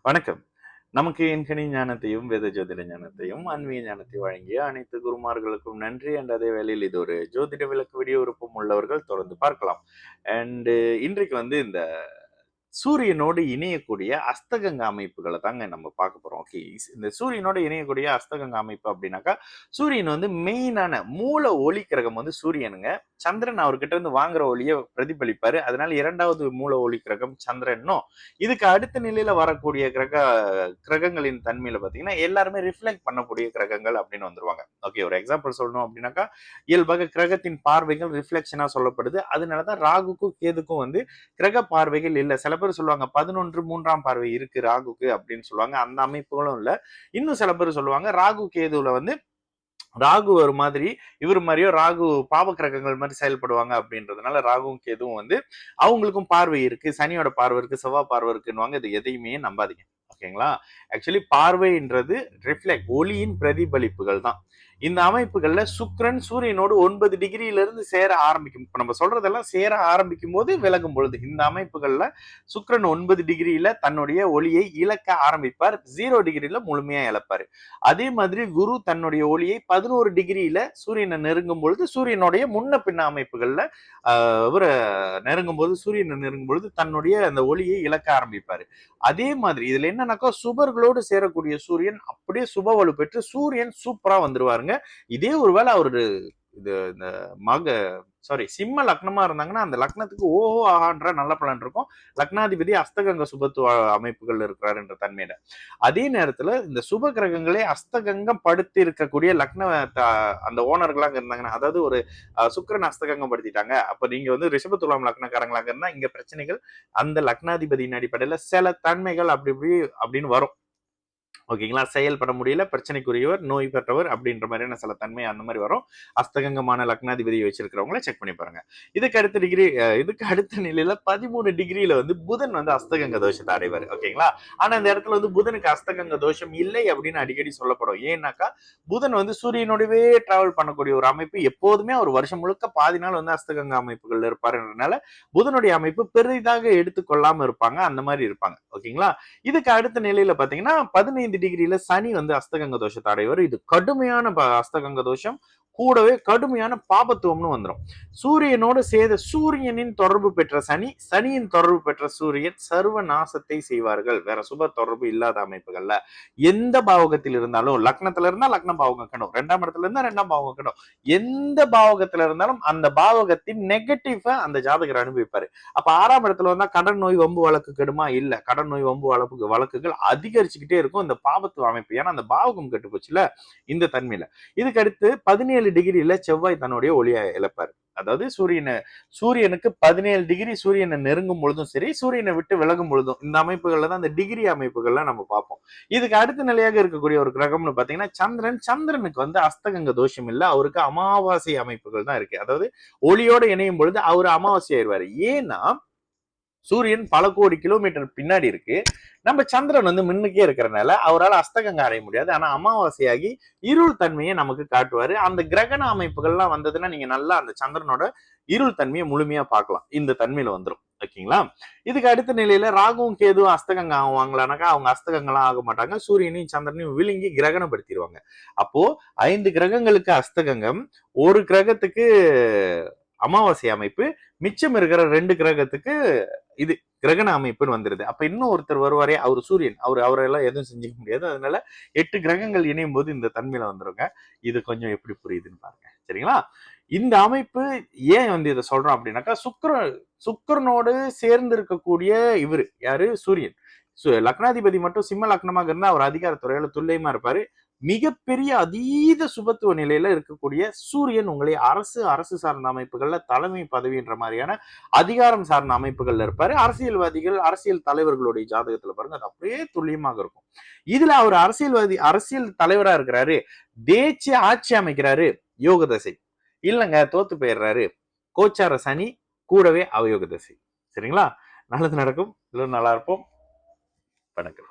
வணக்கம். நமக்கு எண்கணி ஞானத்தையும், வேத ஜோதிட ஞானத்தையும், ஆன்மீக ஞானத்தையும் வழங்கிய அனைத்து குருமார்களுக்கும் நன்றி. அதே வேளையில் இது ஒரு ஜோதிட விளக்கு வீடியோ விருப்பம் உள்ளவர்கள் தொடர்ந்து பார்க்கலாம். அண்ட் இன்றைக்கு இந்த சூரியனோடு இணையக்கூடிய அஸ்தகங்க அமைப்புகளை தாங்க நம்ம பார்க்க போறோம். ஓகே, இந்த சூரியனோடு இணையக்கூடிய அஸ்தகங்க அமைப்பு அப்படின்னாக்கா, சூரியன் மெயினான மூல ஒளி கிரகம் சூரியனுங்க. சந்திரன் அவர்கிட்ட இருந்து வாங்குற ஒளியை பிரதிபலிப்பாரு. அதனால இரண்டாவது மூல ஒளி கிரகம் சந்திரனும், இதுக்கு அடுத்த நிலையில வரக்கூடிய கிரகங்களின் தன்மையில பாத்தீங்கன்னா எல்லாருமே ரிஃப்ளெக்ட் பண்ணக்கூடிய கிரகங்கள் அப்படின்னு வந்துருவாங்க. ஓகே, ஒரு எக்ஸாம்பிள் சொல்லணும் அப்படின்னாக்கா, இயல்பாக கிரகத்தின் பார்வைகள் ரிஃப்ளெக்ஷனா சொல்லப்படுது. அதனாலதான் ராகுக்கும் கேதுக்கும் கிரக பார்வைகள் இல்ல. சில பேர் சொல்லுவாங்க 11 மூன்றாம் பார்வை இருக்கு ராகுக்கு அப்படின்னு சொல்லுவாங்க. அந்த அமைப்புகளும் இல்ல. இன்னும் சில பேர் சொல்லுவாங்க ராகு கேதுல ராகு ஒரு மாதிரி இவர் மாதிரியோ ராகு பாவ கிரகங்கள் மாதிரி செயல்படுவாங்க அப்படின்றதுனால ராகுவும் கேதுவும் அவங்களுக்கும் பார்வை இருக்கு, சனியோட பார்வை இருக்கு, செவ்வாய் பார்வை இருக்குன்னு இது எதையுமே நம்பாதீங்க. ஓகேங்களா? ஆக்சுவலி பார்வைன்றது ரிஃப்ளெக்ட், ஒளியின் பிரதிபலிப்புகள் தான். இந்த அமைப்புகள்ல சுக்கிரன் சூரியனோடு 9 டிகிரியில இருந்து சேர ஆரம்பிக்கும். இப்ப நம்ம சொல்றதெல்லாம் சேர ஆரம்பிக்கும் போது விலகும் பொழுது இந்த அமைப்புகள்ல சுக்கிரன் 9 டிகிரியில தன்னுடைய ஒளியை இழக்க ஆரம்பிப்பார். 0 டிகிரியில முழுமையா இழப்பாரு. அதே மாதிரி குரு தன்னுடைய ஒளியை 11 டிகிரியில சூரியனை நெருங்கும் பொழுது சூரியனுடைய முன்ன பின்ன அமைப்புகள்ல இவரை நெருங்கும் போது சூரியனை நெருங்கும் பொழுது தன்னுடைய அந்த ஒளியை இழக்க ஆரம்பிப்பாரு. அதே மாதிரி இதுல என்னன்னாக்கா, சுபர்களோடு சேரக்கூடிய சூரியன் அப்படியே சுப வலு பெற்று சூரியன் சூப்பரா வந்துருவாருங்க. இதே ஒருவேளை அவரு இந்த சிம்ம லக்னமா இருந்தாங்கன்னா அந்த லக்னத்துக்கு ஓஹோ ஆகான்ற நல்ல பலன் இருக்கும். லக்னாதிபதி அஸ்தகங்க சுபத்துவ அமைப்புகள் இருக்கிறாருன்ற தன்மையில. அதே நேரத்துல இந்த சுப கிரகங்களே அஸ்தகங்கம் படுத்தி இருக்கக்கூடிய லக்ன அந்த ஓனர்களாக இருந்தாங்கன்னா, அதாவது ஒரு சுக்கிரன் அஸ்தகங்கம் படுத்திட்டாங்க, அப்ப நீங்க ரிஷப துலாம் லக்னக்காரங்களாக இருந்தா இங்க பிரச்சனைகள் அந்த லக்னாதிபதியின் அடிப்படையில சில தன்மைகள் அப்படி அப்படின்னு வரும். ஓகேங்களா? செயல்பட முடியல, பிரச்சனைக்குரியவர், நோய் பெற்றவர் அப்படின்ற மாதிரியான சில தன்மை அந்த மாதிரி வரும். அஸ்தகங்கமான லக்னாதிபதியை வச்சிருக்கிறவங்கள செக் பண்ணி பாருங்க. இதுக்கு அடுத்த நிலையில 13 டிகிரியில புதன் அஸ்தகங்க தோஷத்தை அடைவார். ஓகேங்களா? ஆனா இந்த இடத்துல புதனுக்கு அஸ்தகங்க தோஷம் இல்லை அப்படின்னு அடிக்கடி சொல்லப்படும். ஏன்னாக்கா, புதன் சூரியனோடவே டிராவல் பண்ணக்கூடிய ஒரு அமைப்பு. எப்போதுமே ஒரு வருஷம் முழுக்க பாதி நாள் அஸ்தகங்க அமைப்புகள் இருப்பாருன்றதுனால புதனுடைய அமைப்பு பெரிதாக எடுத்துக்கொள்ளாம இருப்பாங்க. அந்த மாதிரி இருப்பாங்க. ஓகேங்களா? இதுக்கு அடுத்த நிலையில பாத்தீங்கன்னா 15 டிகிரியில சனி அஸ்தகங்க தோஷத்தை அடைவார். இது கடுமையான அஸ்தகங்க தோஷம், கூடவே கடுமையான பாபத்துவம்னு வந்துடும். சூரியனோடு சூரியனின் தொடர்பு பெற்ற சனியின் தொடர்பு பெற்ற சூரியன் சர்வ நாசத்தை செய்வார்கள். வேற சுப தொடர்பு இல்லாத அமைப்புகள்ல எந்த பாவகத்தில் இருந்தாலும், லக்னத்துல இருந்தா லக்ன பாவகம் கண்டும், 2ஆம் இடத்துல இருந்தா 2ஆம் பாவகம் கண்டும், எந்த பாவகத்துல இருந்தாலும் அந்த பாவகத்தின் நெகட்டிவ் அந்த ஜாதகர் அனுபவிப்பாரு. அப்ப 6ஆம் இடத்துல வந்தா கடன் நோய் வம்பு வழக்கு கெடுமா? இல்ல, கடன் நோய் வம்பு வழக்குகள் அதிகரிச்சுக்கிட்டே இருக்கும் இந்த பாபத்துவ அமைப்பு. ஏன்னா அந்த பாவகம் கெட்டு போச்சுல இந்த தன்மையில. இதுக்கு அடுத்து 17 டிகிரியில செவ்வாய் தன்னுடைய ஒளியை இழப்பாரு. அதாவது சூரியனுக்கு 17 டிகிரி சூரியனை நெருங்கும் பொழுதும் சரி, சூரியனை விட்டு விலகும் பொழுதும் இந்த அமைப்புகள்ல தான் இந்த டிகிரி அமைப்புகள்ல நம்ம பார்ப்போம். இதுக்கு அடுத்த நிலையாக இருக்கக்கூடிய ஒரு கிரகம்னு பாத்தீங்கன்னா சந்திரனுக்கு அஸ்தகங்க தோஷம் இல்ல, அவருக்கு அமாவாசை அமைப்புகள் தான் இருக்கு. அதாவது ஒளியோட இணையும் பொழுது அவர் அமாவாசை ஆயிடுவாரு. ஏன்னா சூரியன் பல கோடி கிலோமீட்டர் பின்னாடி இருக்கு. நம்ம சந்திரன் முன்னுக்கே இருக்கிறனால அவரால் அஸ்தகங்க அடைய முடியாது. ஆனா அமாவாசையாகி இருள் தன்மையை நமக்கு காட்டுவாரு. அந்த கிரகண அமைப்புகள்லாம் வந்ததுன்னா நீங்க நல்லா அந்த சந்திரனோட இருள் தன்மையை முழுமையா பார்க்கலாம். இந்த தன்மையில வந்துடும். ஓகேங்களா? இதுக்கு அடுத்த நிலையில ராகுவும் கேதுவும் அஸ்தகங்க ஆகுவாங்களானாக்கா அவங்க அஸ்தகங்கள்லாம் ஆக மாட்டாங்க. சூரியனையும் சந்திரனையும் விழுங்கி கிரகணப்படுத்திடுவாங்க. அப்போ 5 கிரகங்களுக்கு அஸ்தகங்கம், ஒரு கிரகத்துக்கு அமாவாசை அமைப்பு, மிச்சம் இருக்கிற 2 கிரகத்துக்கு இது கிரகண அமைப்புன்னு வந்துருது. அப்ப இன்னும் ஒருத்தர் வருவாரே, அவரு சூரியன், அவரெல்லாம் எதுவும் செஞ்சுக்க முடியாது. அதனால 8 கிரகங்கள் இணையும் போது இந்த தன்மையில வந்துருங்க. இது கொஞ்சம் எப்படி புரியுதுன்னு பாருங்க. சரிங்களா? இந்த அமைப்பு ஏன் இதை சொல்றோம் அப்படின்னாக்கா, சுக்கிரனோடு சேர்ந்து இருக்கக்கூடிய இவரு யாரு? சூரியன். லக்னாதிபதி மட்டும் சிம்ம லக்னமாக இருந்தா அவர் அதிகாரத்துறையில துல்லியமா இருப்பாரு. மிகப்பெரிய அதீத சுபத்துவ நிலையில இருக்கக்கூடிய சூரியன் உங்களை அரசு சார்ந்த அமைப்புகள்ல தலைமை பதவின்ற மாதிரியான அதிகாரம் சார்ந்த அமைப்புகள்ல இருப்பாரு. அரசியல்வாதிகள், அரசியல் தலைவர்களுடைய ஜாதகத்துல பாருங்க, அது அப்படியே துல்லியமாக இருக்கும். இதுல அவர் அரசியல் தலைவரா இருக்கிறாரு, தேய்ச்சி ஆட்சி அமைக்கிறாரு, யோக தசை இல்லைங்க, தோத்து போயிடுறாரு, கோச்சார சனி, கூடவே அவயோக தசை. சரிங்களா? நல்லது நடக்கும். நல்லா இருப்போம். வணக்கம்.